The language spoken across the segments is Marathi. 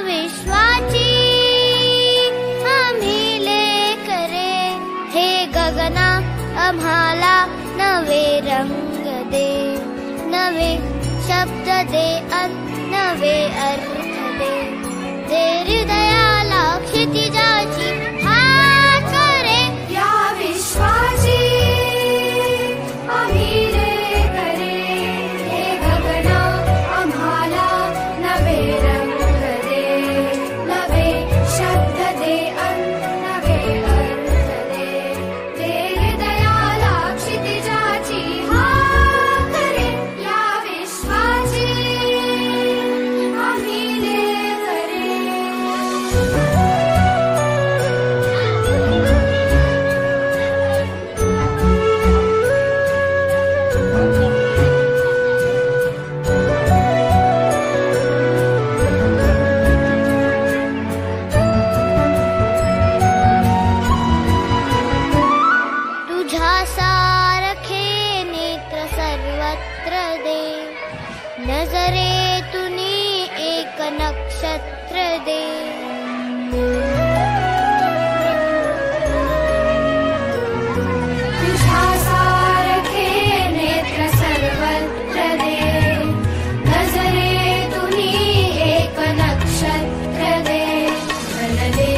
विश्वाची आम्ही लेकरे, हे गगना आम्हाला नवे रंग दे, नवे शब्द दे नवे अर्थ दे, दे हृदयाला क्षितिजाची हात करे. या विश्वाची आम्ही लेकरे, हे गगना आम्हाला नवे रंग दे, नवे शब्द दे नवे अर्थ दे, दे हृदयाला क्षितिजाची हात करे. या विश्वाची आम्ही लेकरे. तुझ्या सारखे नेत्र सर्वत्र दे, नजरेतुनी एक नक्षत्र दे. तुझ्या सारखे नेत्र सर्वत्र दे, नजरेतुनी एक नक्षत्र दे. धन दे,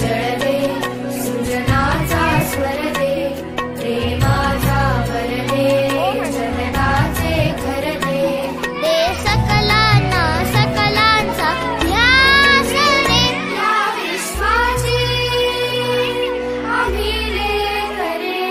जळ दे, सृजनाचा स्वर दे, प्रेमाचा वर दे, जगताचे घर दे. दे सकलांना सकलांचा ध्यास दे. या विश्वाची आम्ही लेकरे.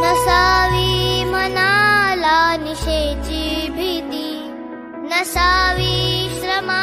नसावी मनाला निशेची भीती, नसावी श्रमा